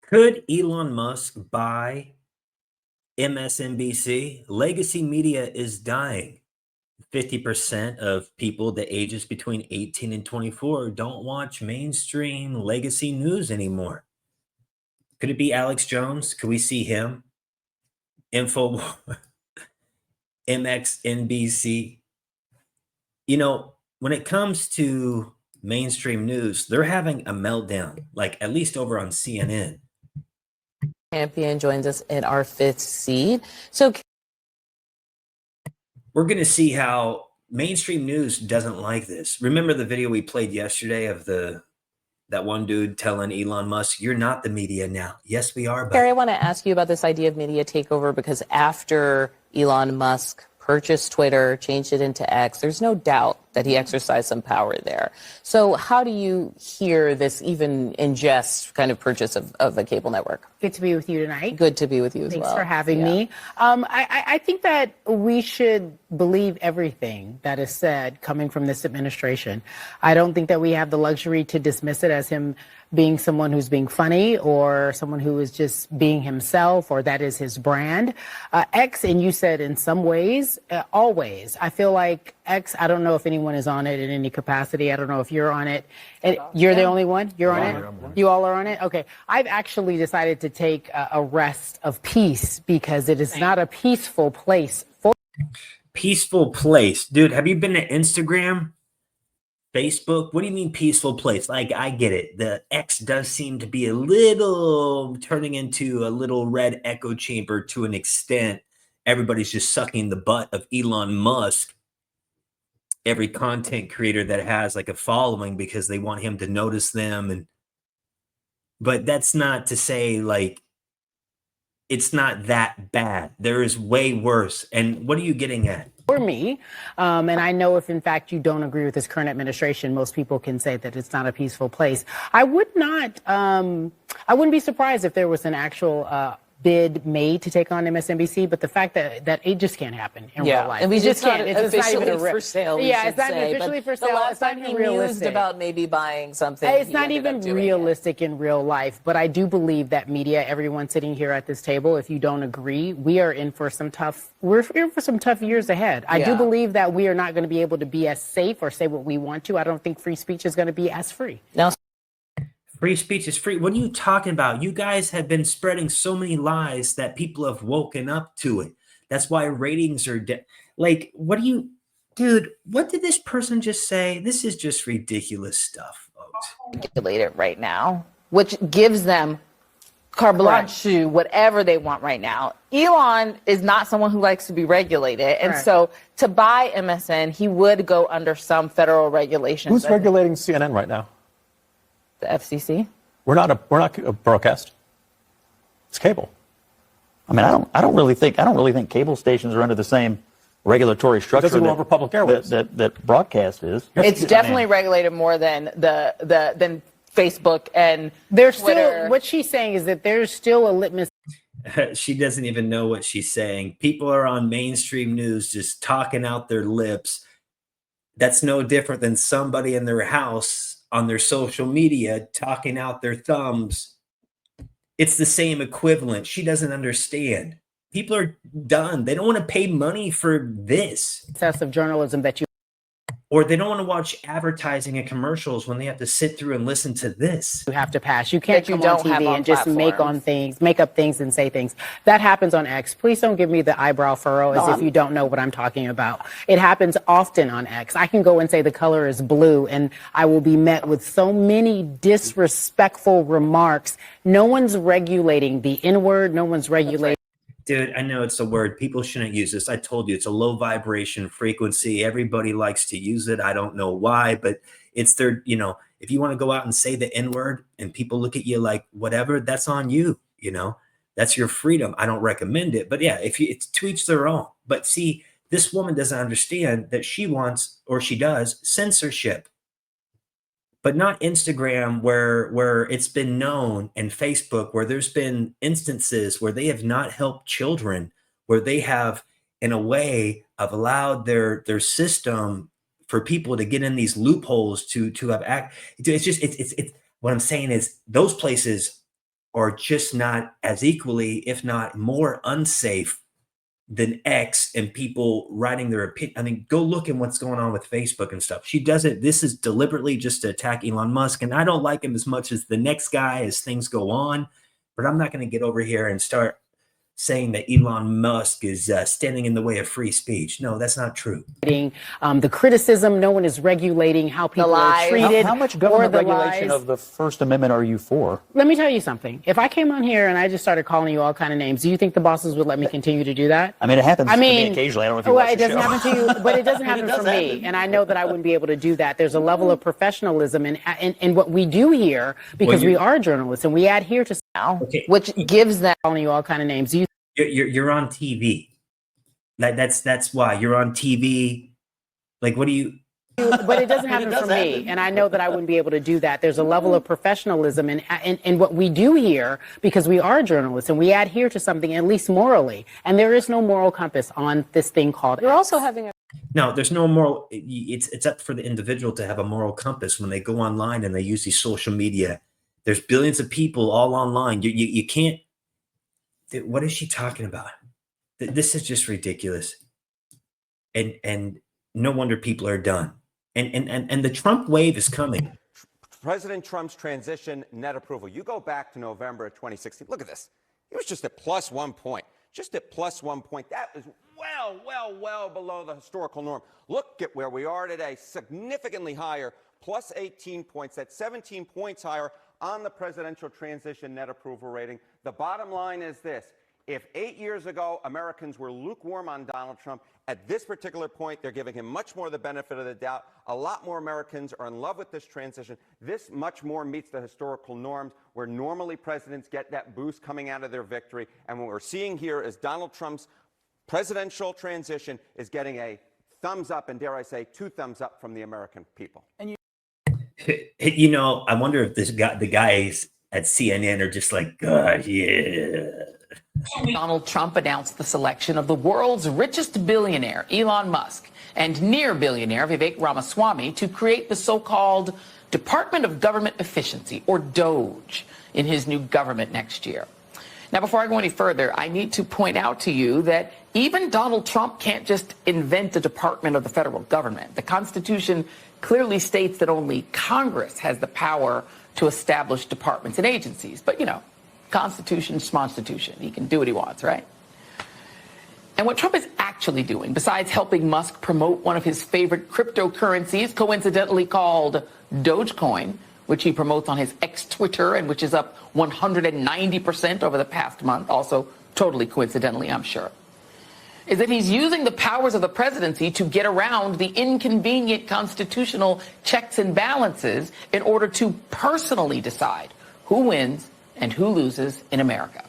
Could Elon Musk buy MSNBC? Legacy media is dying. 50% of people the ages between 18 and 24 don't watch mainstream legacy news anymore. Could it be Alex Jones? Could we see him? Info MXNBC. You know, when it comes to mainstream news, they're having a meltdown, like at least over on CNN. Champion joins us in our fifth seed. So we're going to see how mainstream news doesn't like this. Remember the video we played yesterday of that one dude telling Elon Musk, "You're not the media now." Yes, we are. Cari, I want to ask you about this idea of media takeover, because after Elon Musk purchased Twitter, changed it into X, there's no doubt that he exercised some power there. So how do you hear this even in jest kind of purchase of a cable network? Good to be with you tonight. Good to be with you as well. Thanks for having me. I think that we should believe everything that is said coming from this administration. I don't think that we have the luxury to dismiss it as him being someone who's being funny or someone who is just being himself, or that is his brand. X, and you said in some ways, always. I feel like X, I don't know if anyone is on it in any capacity. I don't know if you're on it. And you're the only one? You're on it? You all are on it? Okay. I've actually decided to take a rest of peace because it is not a peaceful place. Peaceful place. Dude, have you been to Instagram? Facebook? What do you mean peaceful place? Like, I get it. The X does seem to be a little turning into a little red echo chamber to an extent. Everybody's just sucking the butt of Elon Musk. Every content creator that has like a following because they want him to notice them. But that's not to say like it's not that bad. There is way worse. And what are you getting at? For me, and I know if in fact you don't agree with this current administration, most people can say that it's not a peaceful place. I wouldn't be surprised if there was an actual bid made to take on MSNBC, but the fact that it just can't happen in real life. And we just can't. It's not even for sale. Yeah, it's not officially for sale. The last it's not time even he realistic. mused about maybe buying something, it's not even realistic in real life. But I do believe that media, everyone sitting here at this table, if you don't agree, we are in for some tough. We're in for some tough years ahead. I do believe that we are not going to be able to be as safe or say what we want to. I don't think free speech is going to be as free. Now, free speech is free. What are you talking about? You guys have been spreading so many lies that people have woken up to it. That's why ratings are like, what do you, dude, what did this person just say? This is just ridiculous stuff, folks. Regulate it right now, which gives them carte blanche to whatever they want right now. Elon is not someone who likes to be regulated. And so to buy MSN, he would go under some federal regulations. Who's regulating CNN right now? The FCC. We're not a broadcast. It's cable. I mean, I don't really think cable stations are under the same regulatory structure over public airways that broadcast is. It's definitely regulated more than than Facebook and there's Twitter. Still what she's saying is that there's still a litmus. She doesn't even know what she's saying. People are on mainstream news just talking out their lips. That's no different than somebody in their house on their social media talking out their thumbs. It's the same equivalent. She doesn't understand. People are done. They don't want to pay money for this. Of journalism that you, or they don't want to watch advertising and commercials when they have to sit through and listen to this. You have to pass. You can't come on TV and just make up things and say things. That happens on X. Please don't give me the eyebrow furrow as if you don't know what I'm talking about. It happens often on X. I can go and say the color is blue and I will be met with so many disrespectful remarks. No one's regulating the N-word. No one's regulating. Dude, I know it's a word. People shouldn't use this. I told you it's a low vibration frequency. Everybody likes to use it. I don't know why, but it's their, if you want to go out and say the N-word and people look at you like whatever, that's on you, that's your freedom. I don't recommend it, but yeah, it's to each their own. But see, this woman doesn't understand that she wants, or she does, censorship. But not Instagram where it's been known, and Facebook where there's been instances where they have not helped children, where they have in a way have allowed their system for people to get in these loopholes to have act. It's just it's what I'm saying is those places are just not as equally, if not more unsafe than X and people writing their opinion. I mean, go look at what's going on with Facebook and stuff. She does it. This is deliberately just to attack Elon Musk. And I don't like him as much as the next guy as things go on, but I'm not going to get over here and start saying that Elon Musk is standing in the way of free speech. No, that's not true. The criticism, no one is regulating how people are treated. How much government regulation of the First Amendment are you for? Let me tell you something. If I came on here and I just started calling you all kind of names, do you think the bosses would let me continue to do that? I mean, it happens to me occasionally. I don't know if you watch it doesn't happen to you, but it doesn't happen for me. Happen. And I know that I wouldn't be able to do that. There's a level of professionalism in what we do here because we are journalists and we adhere to which gives them calling you all kind of names. You're on TV. That's why you're on TV. Like, what do you? But it doesn't happen for me, and I know that I wouldn't be able to do that. There's a level of professionalism in what we do here because we are journalists and we adhere to something at least morally. And there is no moral compass on this thing called. You're also having a. No, there's no moral. It's up for the individual to have a moral compass when they go online and they use these social media. There's billions of people all online. You can't. What is she talking about? This is just ridiculous. And no wonder people are done. And the Trump wave is coming. President Trump's transition net approval. You go back to November of 2016. Look at this. It was just at plus 1 point. Just at plus 1 point. That is well below the historical norm. Look at where we are today. Significantly higher. Plus 18 points. That's 17 points higher on the presidential transition net approval rating. The bottom line is this. If 8 years ago Americans were lukewarm on Donald Trump, at this particular point, they're giving him much more the benefit of the doubt. A lot more Americans are in love with this transition. This much more meets the historical norms where normally presidents get that boost coming out of their victory. And what we're seeing here is Donald Trump's presidential transition is getting a thumbs up, and dare I say, 2 thumbs up from the American people. And you know, I wonder if the guys at CNN are just like, God, yeah. Donald Trump announced the selection of the world's richest billionaire, Elon Musk, and near billionaire Vivek Ramaswamy to create the so-called Department of Government Efficiency, or DOGE, in his new government next year. Now, before I go any further, I need to point out to you that even Donald Trump can't just invent a department of the federal government. The Constitution clearly states that only Congress has the power to establish departments and agencies. But, you know, Constitution, schmonstitution. He can do what he wants, right? And what Trump is actually doing, besides helping Musk promote one of his favorite cryptocurrencies, coincidentally called Dogecoin, which he promotes on his ex-Twitter and which is up 190% over the past month, also totally coincidentally, I'm sure, is that he's using the powers of the presidency to get around the inconvenient constitutional checks and balances in order to personally decide who wins and who loses in America.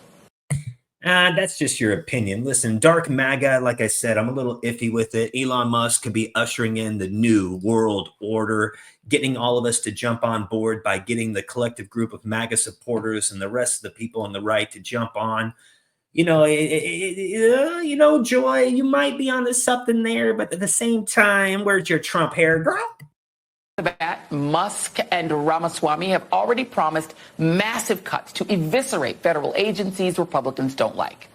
That's just your opinion. Listen, dark MAGA, like I said, I'm a little iffy with it. Elon Musk could be ushering in the new world order, getting all of us to jump on board by getting the collective group of MAGA supporters and the rest of the people on the right to jump on. You know, Joy, you might be onto something there, but at the same time, where's your Trump hair, girl? That Musk and Ramaswamy have already promised massive cuts to eviscerate federal agencies Republicans don't like.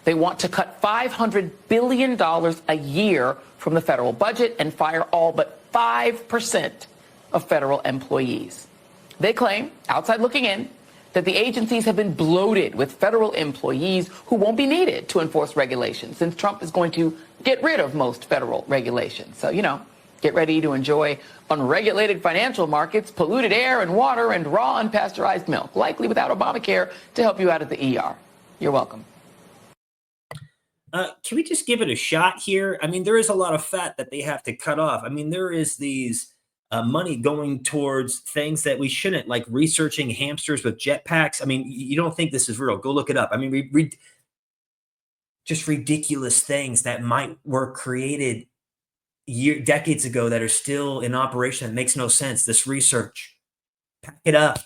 They want to cut $500 billion a year from the federal budget and fire all but 5% of federal employees. They claim, outside looking in, that the agencies have been bloated with federal employees who won't be needed to enforce regulations, since Trump is going to get rid of most federal regulations. So, you know, get ready to enjoy unregulated financial markets, polluted air and water, and raw unpasteurized milk, likely without Obamacare to help you out at the ER. You're welcome. Can we just give it a shot here? I mean, there is a lot of fat that they have to cut off. I mean, there is these money going towards things that we shouldn't, like researching hamsters with jetpacks. I mean, you don't think this is real. Go look it up. I mean, just ridiculous things that were created decades ago that are still in operation. That makes no sense. This research, pack it up.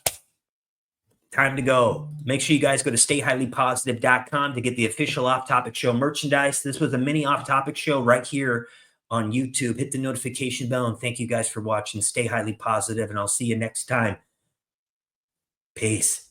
Time to go. Make sure you guys go to stayhighlypositive.com to get the official Off Topic Show merchandise. This was a mini Off Topic Show right here on YouTube. Hit the notification bell, and thank you guys for watching. Stay highly positive, and I'll see you next time. Peace.